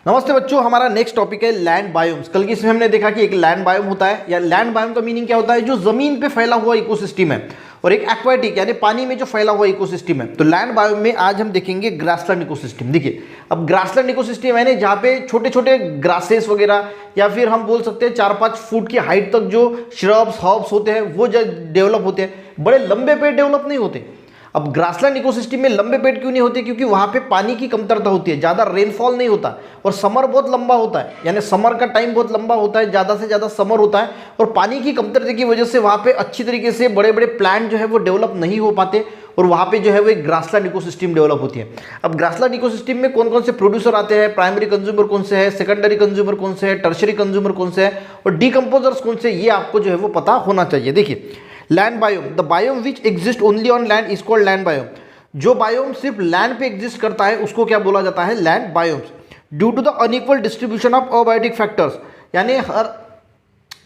नमस्ते बच्चों, हमारा नेक्स्ट टॉपिक है लैंड बायोम्स। कल की इसमें हमने देखा कि एक लैंड बायोम होता है, या लैंड बायोम का मीनिंग क्या होता है, जो जमीन पे फैला हुआ इकोसिस्टम है, और एक एक्वाटिक यानी पानी में जो फैला हुआ इकोसिस्टम है। तो लैंड बायोम में आज हम देखेंगे ग्रासलैंड इकोसिस्टम। देखिए, अब ग्रासलैंड इकोसिस्टम है ना, जहाँ पे छोटे छोटे ग्रासेस वगैरह, या फिर हम बोल सकते हैं 4-5 फुट की हाइट तक जो श्रब्स हर्ब्स होते हैं वो डेवलप होते हैं। बड़े लंबे पेड़ डेवलप नहीं होते। अब ग्रासलैंड इकोसिस्टम में लंबे पेड़ क्यों नहीं होते? क्योंकि वहां पे पानी की कमतरता होती है, ज़्यादा रेनफॉल नहीं होता, और समर बहुत लंबा होता है, यानी समर का टाइम बहुत लंबा होता है, ज़्यादा से ज़्यादा समर होता है, और पानी की कमतरता की वजह से वहां पे अच्छी तरीके से बड़े बड़े प्लांट जो है वो डेवलप नहीं हो पाते, और वहां पे जो है वो एक ग्रासलैंड इकोसिस्टम डेवलप होती है। अब ग्रासलैंड इकोसिस्टम में कौन कौन से प्रोड्यूसर आते हैं, प्राइमरी कंज्यूमर कौन से है, सेकेंडरी कंज्यूमर कौन से है, टर्शरी कंज्यूमर कौन से है, और डिकम्पोजर्स कौन से, ये आपको जो है वो पता होना चाहिए। देखिए, land biome, the biome which exist only on land is called land biome. जो बायोम सिर्फ लैंड पे एग्जिस्ट करता है उसको क्या बोला जाता है? Land biomes. Due to the unequal distribution of abiotic factors, यानी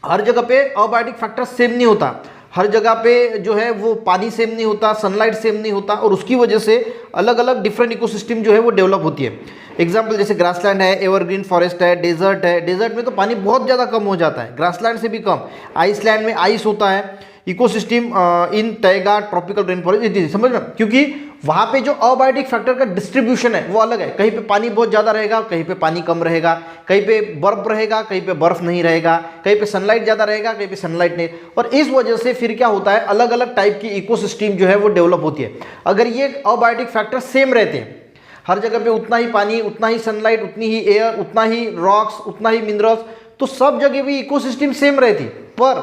हर जगह पे अबायोटिक फैक्टर सेम नहीं होता, हर जगह पे जो है वो पानी सेम नहीं होता, सनलाइट सेम नहीं होता, और उसकी वजह से अलग अलग डिफरेंट इकोसिस्टम जो है वो डेवलप होती है। एग्जाम्पल जैसे ग्रासलैंड है, एवरग्रीन फॉरेस्ट है, डेजर्ट है। डेजर्ट में तो पानी बहुत ज़्यादा कम हो जाता है, ग्रासलैंड से भी कम। आइसलैंड में आइस होता है। इकोसिस्टम इन तैगा ट्रॉपिकल रेन फॉरेस्ट, समझ में, क्योंकि वहां पे जो अबायोटिक फैक्टर का डिस्ट्रीब्यूशन है वो अलग है। कहीं पे पानी बहुत ज़्यादा रहेगा, कहीं पे पानी कम रहेगा, कहीं पे बर्फ रहेगा, कहीं पे बर्फ नहीं रहेगा, कहीं पे सनलाइट ज़्यादा रहेगा, कहीं पे सनलाइट नहीं। और इस वजह से फिर क्या होता है, अलग अलग टाइप की इकोसिस्टम जो है वो डेवलप होती है। अगर ये अबायोटिक फैक्टर सेम रहते हैं, हर जगह पे उतना ही पानी, उतना ही सनलाइट, उतनी ही एयर, उतना ही रॉक्स, उतना ही मिनरल्स, तो सब जगह भी इकोसिस्टम सेम रहती। पर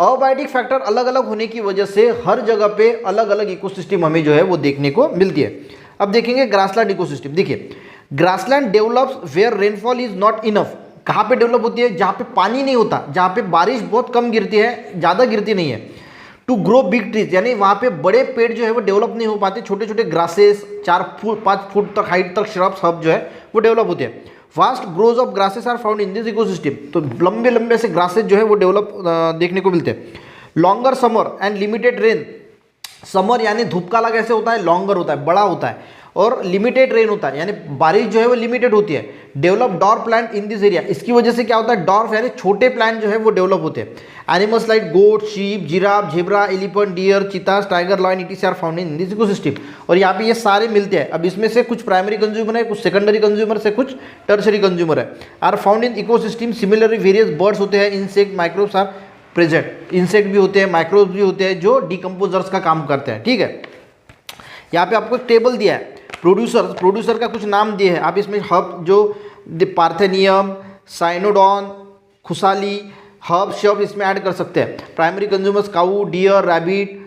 अबायोटिक फैक्टर अलग अलग होने की वजह से हर जगह पे अलग अलग इकोसिस्टम हमें जो है वो देखने को मिलती है। अब देखेंगे ग्रासलैंड इकोसिस्टम। देखिए, grassland develops where rainfall is not enough. कहाँ पे डेवलप होती है? जहाँ पे पानी नहीं होता, जहाँ पे बारिश बहुत कम गिरती है, ज़्यादा गिरती नहीं है। टू ग्रो बिग ट्रीज, यानी वहाँ पे बड़े पेड़ जो है वो डेवलप नहीं हो पाते, छोटे छोटे ग्रासेस 4-5 फुट तक हाइट तक श्रब्स हब जो है वो डेवलप होते हैं। Vast groves of grasses are found in this ecosystem, तो लंबे लंबे से ग्रासेस जो है वो डेवलप देखने को मिलते हैं। Longer summer and limited rain, summer यानी धूप काला कैसे होता है? लॉन्गर होता है, बड़ा होता है, और लिमिटेड रेन होता है, यानी बारिश जो है वो लिमिटेड होती है। Develop dwarf plant in this area, इसकी वजह से क्या होता है, डॉर्फ यानी छोटे प्लांट जो है वो डेवलप होते हैं। Animals like goat, sheep, giraffe, zebra, elephant, deer, cheetahs, tiger, lion, etc are found in this ecosystem. और यहाँ पे ये सारे मिलते हैं। अब इसमें से कुछ प्राइमरी कंज्यूमर है, कुछ सेकेंडरी कंज्यूमर है, कुछ टर्शरी कंज्यूमर है। Are found in ecosystem. Similarly various birds होते हैं, insect, microbes are present. Insect भी होते हैं, माइक्रोब्स भी होते हैं, जो डिकम्पोजर्स का काम करते हैं। ठीक है, यहाँ पे आपको एक टेबल दिया है, प्रोड्यूसर का कुछ नाम दिए हैं। आप इसमें हब जो पार्थेनियम, साइनोडॉन, खुशाली, हब शब इसमें ऐड कर सकते हैं। प्राइमरी कंज्यूमर्स काऊ, डियर, रैबिट,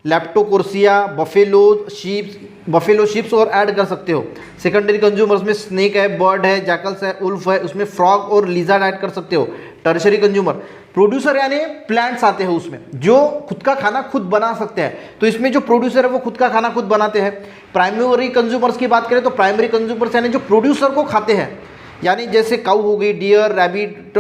लेप्टोकोर्सिया, बफेलो शिप्स और ऐड कर सकते हो। सेकेंडरी कंज्यूमर्स में स्नेक है, बर्ड है, जैकल्स है, उल्फ है, उसमें फ्रॉग और लिजर्ड ऐड कर सकते हो। टर्शरी कंज्यूमर, प्रोड्यूसर यानी प्लांट्स आते हैं उसमें जो खुद का खाना खुद बना सकते हैं, तो इसमें जो प्रोड्यूसर है वो खुद का खाना खुद बनाते हैं। प्राइमरी कंज्यूमर्स की बात करें तो प्राइमरी कंज्यूमर्स यानी जो प्रोड्यूसर को खाते हैं, यानी जैसे काऊ हो गई, डियर, रैबिट,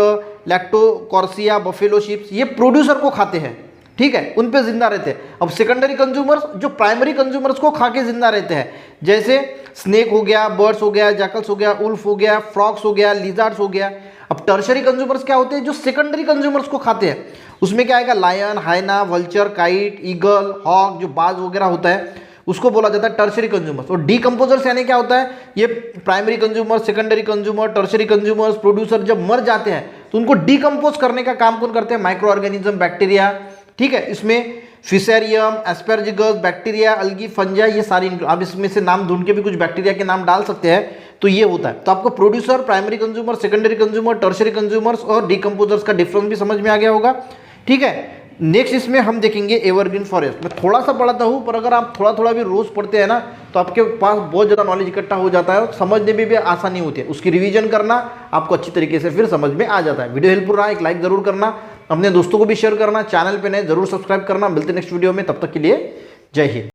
लैक्टोकॉर्सिया, बफेलो शिप्स, ये प्रोड्यूसर को खाते हैं। ठीक है, उन पे जिंदा रहते हैं। अब सेकेंडरी कंज्यूमर्स जो प्राइमरी कंज्यूमर्स को खा के जिंदा रहते हैं, जैसे स्नेक हो गया, बर्ड्स हो गया, जैकल्स हो गया, उल्फ हो गया, फ्रॉक्स हो गया, लिजर्ड्स हो गया। अब टर्शरी कंज्यूमर्स क्या होते हैं? जो सेकेंडरी कंज्यूमर्स को खाते हैं। उसमें क्या आएगा? Lion, hyena, vulture, kite, eagle, hawk, जो बाज वगैरह होता है उसको बोला जाता है टर्शरी कंज्यूमर्स। और डीकम्पोजर्स यानी क्या होता है? ये primary consumer, secondary consumer, tertiary consumers, producer जब मर जाते हैं तो उनको डीकम्पोज करने का काम कौन करते हैं? Micro organism, bacteria. ठीक है, इसमें फिसेरियम, एस्पेरजिगस, बैक्टीरिया, अलगी, फंजा, ये सारी, आप इसमें से नाम ढूंढ के भी कुछ बैक्टीरिया के नाम डाल सकते हैं। तो ये होता है। तो आपको producer, primary consumer, secondary consumer, tertiary consumers और डीकम्पोजर्स का डिफरेंस भी समझ में आ गया होगा। ठीक है, नेक्स्ट इसमें हम देखेंगे एवरग्रीन फॉरेस्ट। मैं थोड़ा सा पढ़ाता हूँ, पर अगर आप थोड़ा थोड़ा भी रोज पढ़ते हैं ना तो आपके पास बहुत ज़्यादा नॉलेज इकट्ठा हो जाता है और समझने में भी आसानी होती है। उसकी रिवीजन करना आपको अच्छी तरीके से फिर समझ में आ जाता है। वीडियो हेल्पफुल रहा, एक लाइक जरूर करना, अपने दोस्तों को भी शेयर करना, चैनल पे नए जरूर सब्सक्राइब करना। मिलते नेक्स्ट वीडियो में, तब तक के लिए जय हिंद।